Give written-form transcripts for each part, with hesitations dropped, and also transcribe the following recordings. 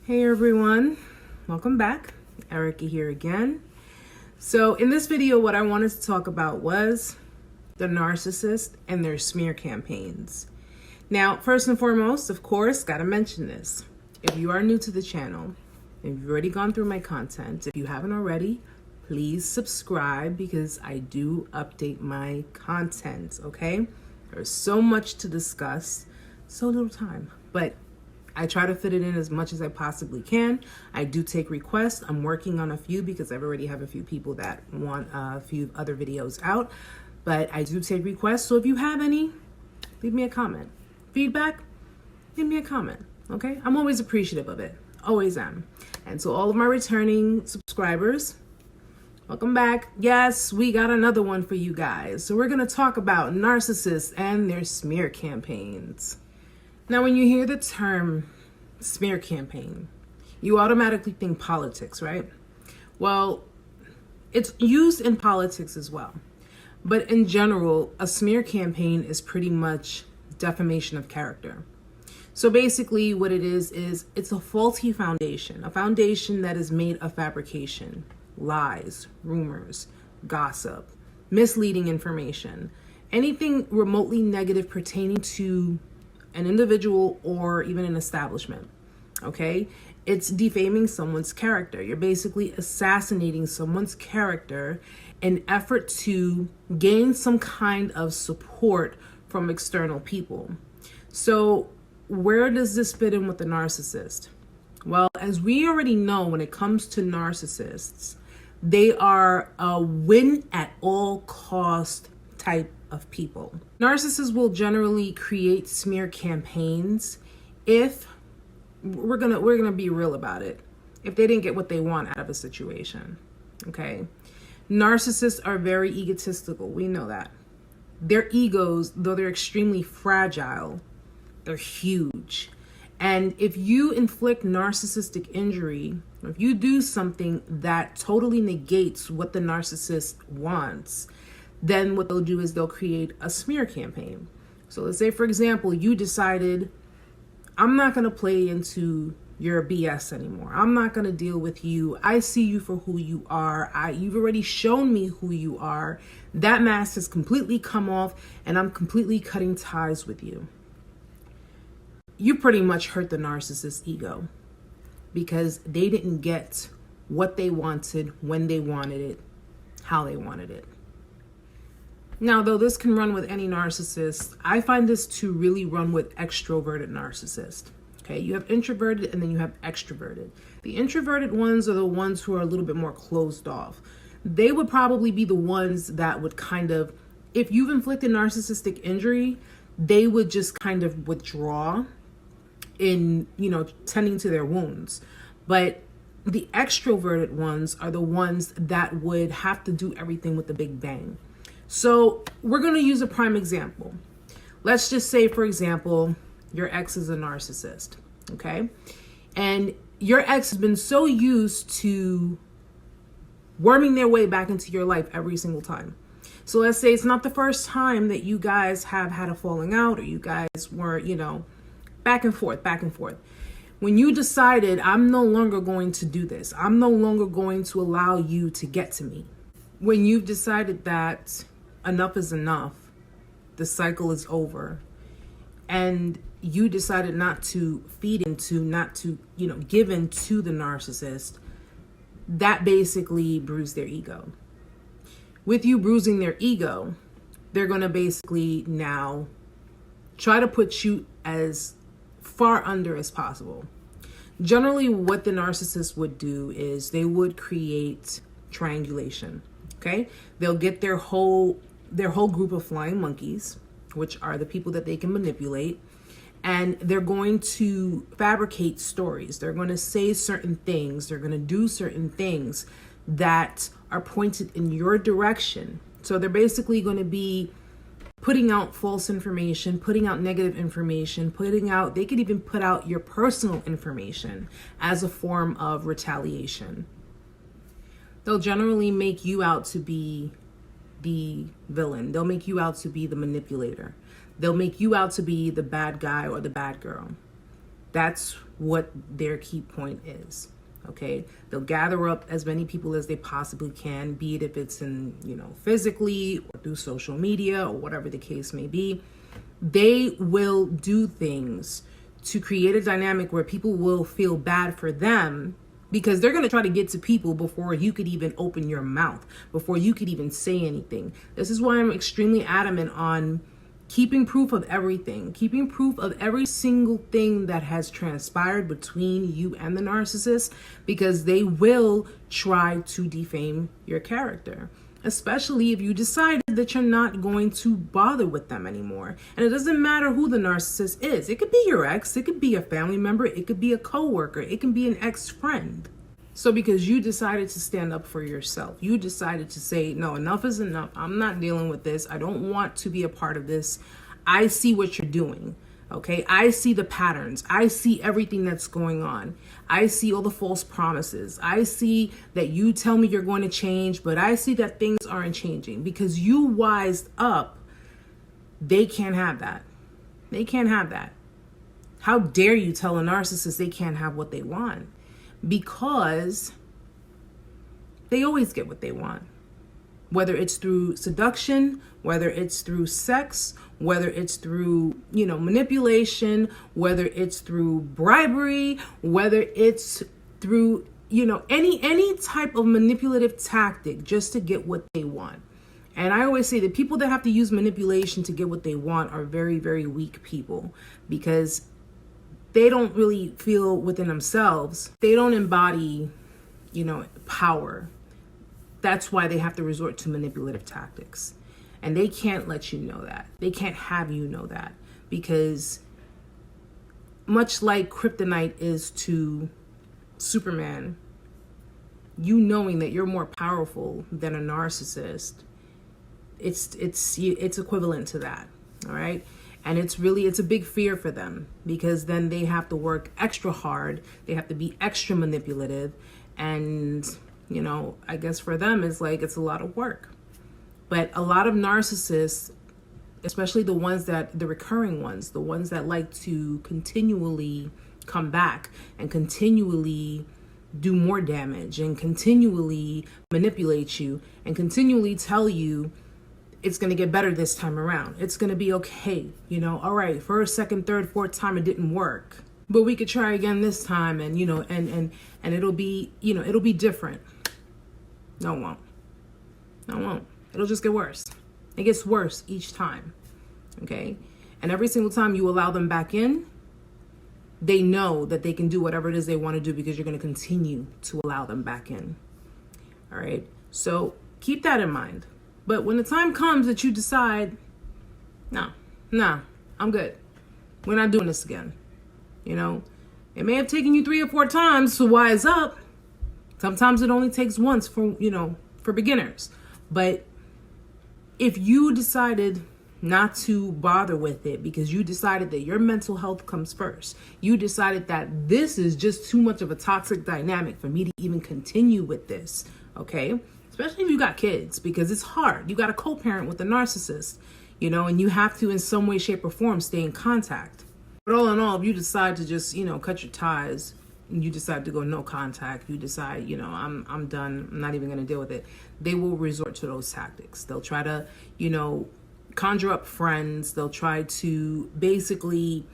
Hey everyone, welcome back. Erica here again. So in this video, what I wanted to talk about was the narcissist and their smear campaigns. Now, first and foremost, of course, gotta mention this. If you are new to the channel, if you've already gone through my content, if you haven't already, please subscribe because I do update my content, okay? There's so much to discuss, so little time, but I try to fit it in as much as I possibly can. I do take requests. I'm working on a few because I already have a few people that want a few other videos out, but I do take requests. So if you have any, leave me a comment. Feedback, leave me a comment, okay? I'm always appreciative of it, always am. And so all of my returning subscribers, welcome back. Yes, we got another one for you guys. So we're gonna talk about narcissists and their smear campaigns. Now, when you hear the term smear campaign, you automatically think politics, right? Well, it's used in politics as well. But in general, a smear campaign is pretty much defamation of character. So basically what it is it's a faulty foundation, a foundation that is made of fabrication, lies, rumors, gossip, misleading information, anything remotely negative pertaining to an individual or even an establishment, okay? It's defaming someone's character. You're basically assassinating someone's character in effort to gain some kind of support from external people. So where does this fit in with the narcissist? Well, as we already know, when it comes to narcissists, they are a win at all cost type of people. Narcissists will generally create smear campaigns if we're gonna be real about it. If they didn't get what they want out of a situation, okay? Narcissists are very egotistical. We know that. Their egos, though they're extremely fragile, they're huge. And if you inflict narcissistic injury, if you do something that totally negates what the narcissist wants, then what they'll do is they'll create a smear campaign. So let's say, for example, you decided, I'm not going to play into your BS anymore. I'm not going to deal with you. I see you for who you are. You've already shown me who you are. That mask has completely come off and I'm completely cutting ties with you. You pretty much hurt the narcissist's ego because they didn't get what they wanted, when they wanted it, how they wanted it. Now, though this can run with any narcissist, I find this to really run with extroverted narcissists. Okay, you have introverted and then you have extroverted. The introverted ones are the ones who are a little bit more closed off. They would probably be the ones that would kind of, if you've inflicted narcissistic injury, they would just kind of withdraw in, tending to their wounds. But the extroverted ones are the ones that would have to do everything with the big bang. So we're going to use a prime example. Let's just say, for example, your ex is a narcissist, okay? And your ex has been so used to worming their way back into your life every single time. So let's say it's not the first time that you guys have had a falling out or you guys were, back and forth. When you decided, I'm no longer going to do this. I'm no longer going to allow you to get to me. When you've decided that enough is enough, the cycle is over, and you decided not to feed into, not to, give in to the narcissist, that basically bruised their ego. With you bruising their ego, they're going to basically now try to put you as far under as possible. Generally, what the narcissist would do is they would create triangulation. Okay, they'll get their whole group of flying monkeys, which are the people that they can manipulate, and they're going to fabricate stories. They're going to say certain things. They're going to do certain things that are pointed in your direction. So they're basically going to be putting out false information, putting out negative information, they could even put out your personal information as a form of retaliation. They'll generally make you out to be the villain. They'll make you out to be the manipulator. They'll make you out to be the bad guy or the bad girl. That's what their key point is. Okay, they'll gather up as many people as they possibly can, be it if it's in, physically or through social media or whatever the case may be. They will do things to create a dynamic where people will feel bad for them, because they're going to try to get to people before you could even open your mouth, before you could even say anything. This is why I'm extremely adamant on keeping proof of everything, keeping proof of every single thing that has transpired between you and the narcissist, because they will try to defame your character, especially if you decided that you're not going to bother with them anymore. And it doesn't matter who the narcissist is. It could be your ex, it could be a family member, it could be a coworker, it can be an ex-friend. So because you decided to stand up for yourself, you decided to say, no, enough is enough. I'm not dealing with this. I don't want to be a part of this. I see what you're doing. Okay, I see the patterns. I see everything that's going on. I see all the false promises. I see that you tell me you're going to change, but I see that things aren't changing. Because you wised up, they can't have that. They can't have that. How dare you tell a narcissist they can't have what they want? Because they always get what they want. Whether it's through seduction, whether it's through sex, whether it's through, manipulation, whether it's through bribery, whether it's through, any type of manipulative tactic just to get what they want. And I always say that people that have to use manipulation to get what they want are very, very weak people, because they don't really feel within themselves. They don't embody, power. That's why they have to resort to manipulative tactics. And they can't let you know that. They can't have you know that, because much like kryptonite is to Superman, you knowing that you're more powerful than a narcissist, it's equivalent to that. All right. And it's a big fear for them, because then they have to work extra hard. They have to be extra manipulative. And, I guess for them, it's a lot of work. But a lot of narcissists, especially the recurring ones, the ones that like to continually come back and continually do more damage and continually manipulate you and continually tell you it's going to get better this time around. It's going to be okay. All right, first, second, third, fourth time it didn't work, but we could try again this time, and and it'll be, it'll be different. No, it won't. No, it won't. It'll just get worse. It gets worse each time. Okay? And every single time you allow them back in, they know that they can do whatever it is they want to do, because you're going to continue to allow them back in. All right? So keep that in mind. But when the time comes that you decide, no, I'm good. We're not doing this again. It may have taken you 3 or 4 times to wise up. Sometimes it only takes once for beginners. But if you decided not to bother with it because you decided that your mental health comes first, you decided that this is just too much of a toxic dynamic for me to even continue with this, okay? Especially if you got kids, because it's hard. You got a co-parent with a narcissist, and you have to in some way, shape, or form stay in contact. But all in all, if you decide to just, cut your ties, and you decide to go no contact, you decide, I'm done, I'm not even going to deal with it, they will resort to those tactics. They'll try to, conjure up friends. They'll try to basically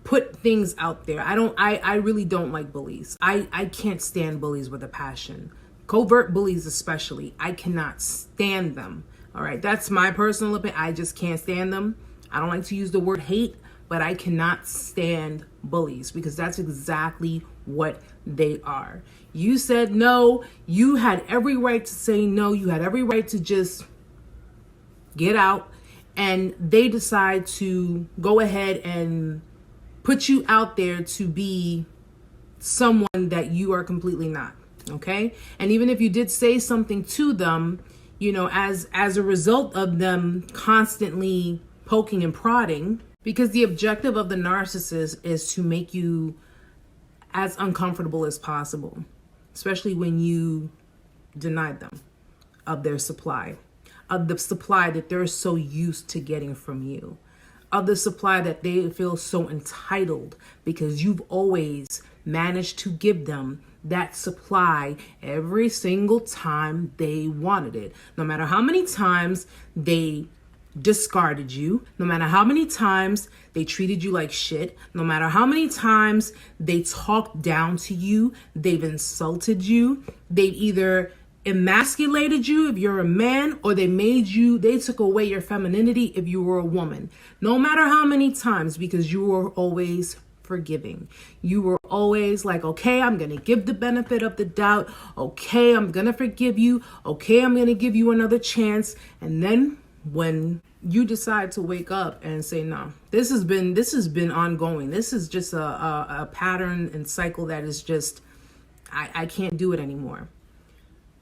put things out there. I really don't like bullies. I can't stand bullies with a passion. Covert bullies especially. I cannot stand them. All right, that's my personal opinion. I just can't stand them. I don't like to use the word hate, but I cannot stand bullies, because that's exactly what they are. You said no. You had every right to say no. You had every right to just get out. And they decide to go ahead and put you out there to be someone that you are completely not. Okay. And even if you did say something to them, as a result of them constantly poking and prodding, because the objective of the narcissist is to make you as uncomfortable as possible, especially when you denied them of their supply, of the supply that they're so used to getting from you. of the supply that they feel so entitled because you've always managed to give them that supply every single time they wanted it. No matter how many times they discarded you, no matter how many times they treated you like shit, no matter how many times they talked down to you, they've insulted you, they've either emasculated you if you're a man, or they took away your femininity if you were a woman. No matter how many times, because you were always forgiving. You were always like, okay, I'm going to give the benefit of the doubt. Okay, I'm going to forgive you. Okay, I'm going to give you another chance. And then when you decide to wake up and say, no, this has been ongoing. This is just a pattern and cycle that is just, I can't do it anymore.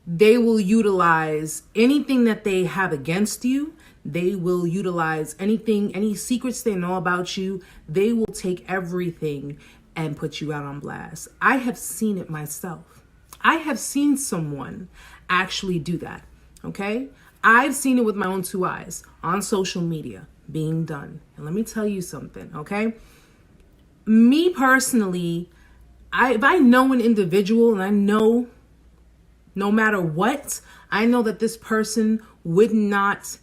They will utilize anything that they have against you. They will utilize any secrets they know about you. They will take everything and put you out on blast. I have seen it myself. I have seen someone actually do that. Okay? I've seen it with my own two eyes on social media being done. And let me tell you something, okay? Me personally, if I know an individual and I know no matter what, I know that this person would not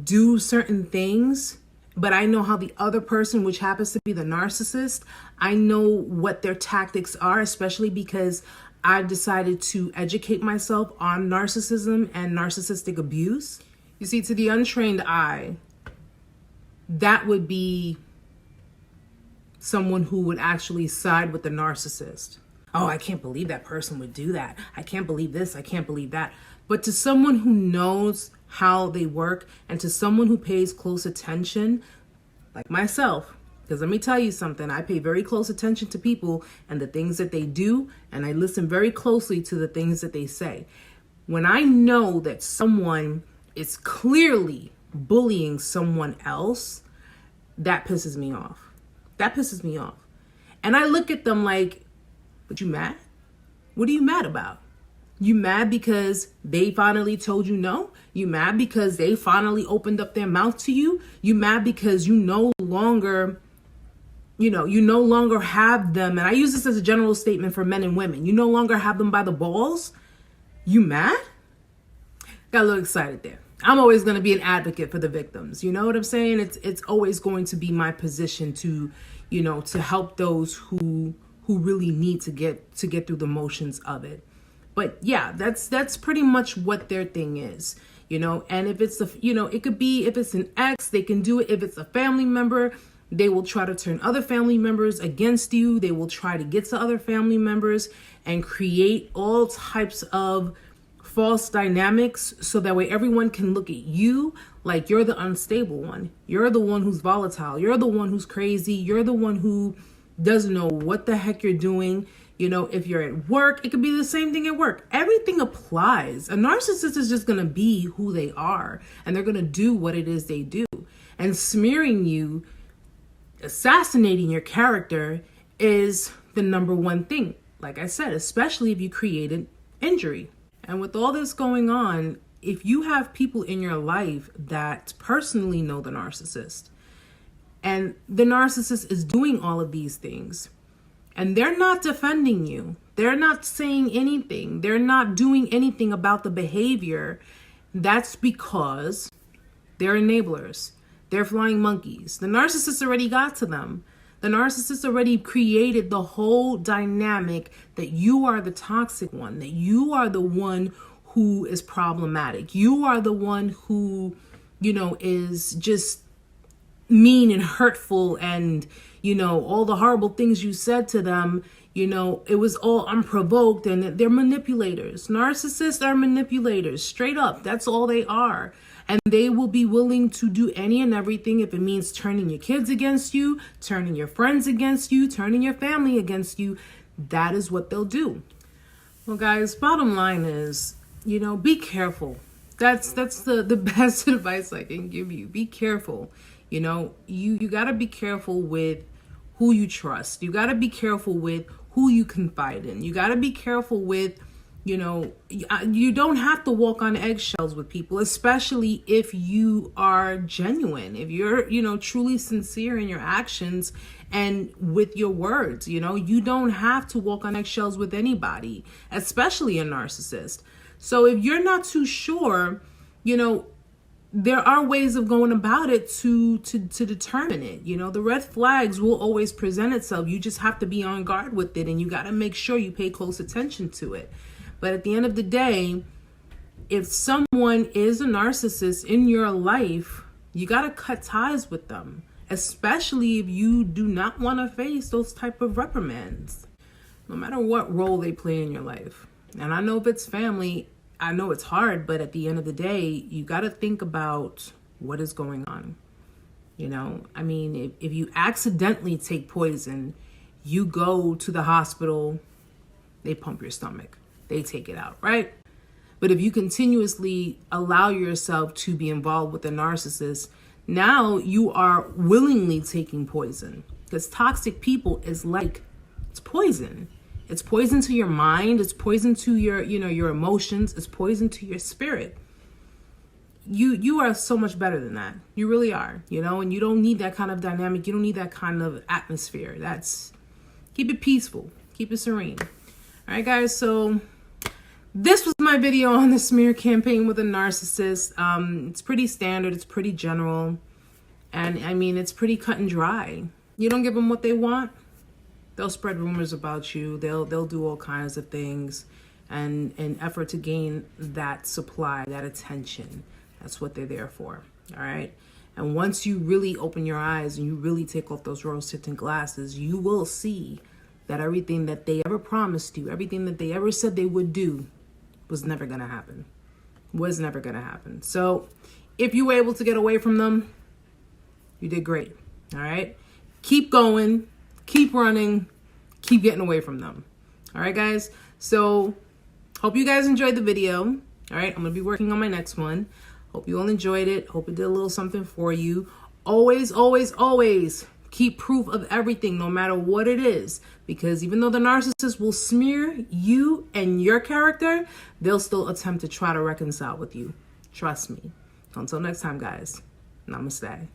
do certain things, but I know how the other person, which happens to be the narcissist, I know what their tactics are, especially because I've decided to educate myself on narcissism and narcissistic abuse. You see, to the untrained eye, that would be someone who would actually side with the narcissist. Oh, I can't believe that person would do that. I can't believe this. I can't believe that. But to someone who knows how they work and to someone who pays close attention, like myself, because let me tell you something, I pay very close attention to people and the things that they do, and I listen very closely to the things that they say. When I know that someone is clearly bullying someone else, that pisses me off. That pisses me off. And I look at them like, but you mad? What are you mad about? You mad because they finally told you no? You mad because they finally opened up their mouth to you? You mad because you no longer have them, and I use this as a general statement for men and women. You no longer have them by the balls? You mad? Got a little excited there. I'm always going to be an advocate for the victims. You know what I'm saying? It's always going to be my position to help those who really need to get through the motions of it. But yeah, that's pretty much what their thing is, and if it's it could be, if it's an ex, they can do it. If it's a family member, they will try to turn other family members against you. They will try to get to other family members and create all types of false dynamics so that way everyone can look at you like you're the unstable one. You're the one who's volatile. You're the one who's crazy. You're the one who doesn't know what the heck you're doing. If you're at work, it could be the same thing at work. Everything applies. A narcissist is just going to be who they are, and they're going to do what it is they do. And smearing you, assassinating your character is the number one thing. Like I said, especially if you created injury. And with all this going on, if you have people in your life that personally know the narcissist, and the narcissist is doing all of these things, and they're not defending you, they're not saying anything, they're not doing anything about the behavior, that's because they're enablers. They're flying monkeys. The narcissist already got to them. The narcissist already created the whole dynamic that you are the toxic one, that you are the one who is problematic. You are the one who, is just mean and hurtful, and, all the horrible things you said to them, it was all unprovoked, and they're manipulators. Narcissists are manipulators, straight up. That's all they are. And they will be willing to do any and everything if it means turning your kids against you, turning your friends against you, turning your family against you. That is what they'll do. Well, guys, bottom line is, be careful. That's the best advice I can give you. Be careful. You got to be careful with who you trust. You got to be careful with who you confide in. You got to be careful with, You don't have to walk on eggshells with people, especially if you are genuine, if you're, truly sincere in your actions and with your words. You don't have to walk on eggshells with anybody, especially a narcissist. So if you're not too sure, there are ways of going about it to determine it. The red flags will always present itself. You just have to be on guard with it, and you got to make sure you pay close attention to it. But at the end of the day, if someone is a narcissist in your life, you got to cut ties with them, especially if you do not want to face those type of reprimands, no matter what role they play in your life. And I know if it's family, I know it's hard, but at the end of the day, you got to think about what is going on. If you accidentally take poison, you go to the hospital, they pump your stomach, they take it out, right? But if you continuously allow yourself to be involved with a narcissist, now you are willingly taking poison, because toxic people is like, it's poison. It's poison to your mind. It's poison to your, your emotions. It's poison to your spirit. You are so much better than that. You really are, and you don't need that kind of dynamic. You don't need that kind of atmosphere. Keep it peaceful. Keep it serene. All right, guys. So this was my video on the smear campaign with a narcissist. It's pretty standard. It's pretty general. And it's pretty cut and dry. You don't give them what they want, they'll spread rumors about you. They'll do all kinds of things and in effort to gain that supply, that attention. That's what they're there for. All right. And once you really open your eyes and you really take off those rose-tinted glasses, you will see that everything that they ever promised you, everything that they ever said they would do, was never going to happen. Was never going to happen. So if you were able to get away from them, you did great. All right. Keep going. Keep running, keep getting away from them. All right, guys. So hope you guys enjoyed the video. All right, I'm going to be working on my next one. Hope you all enjoyed it. Hope it did a little something for you. Always, always, always keep proof of everything, no matter what it is. Because even though the narcissist will smear you and your character, they'll still attempt to try to reconcile with you. Trust me. Until next time, guys. Namaste.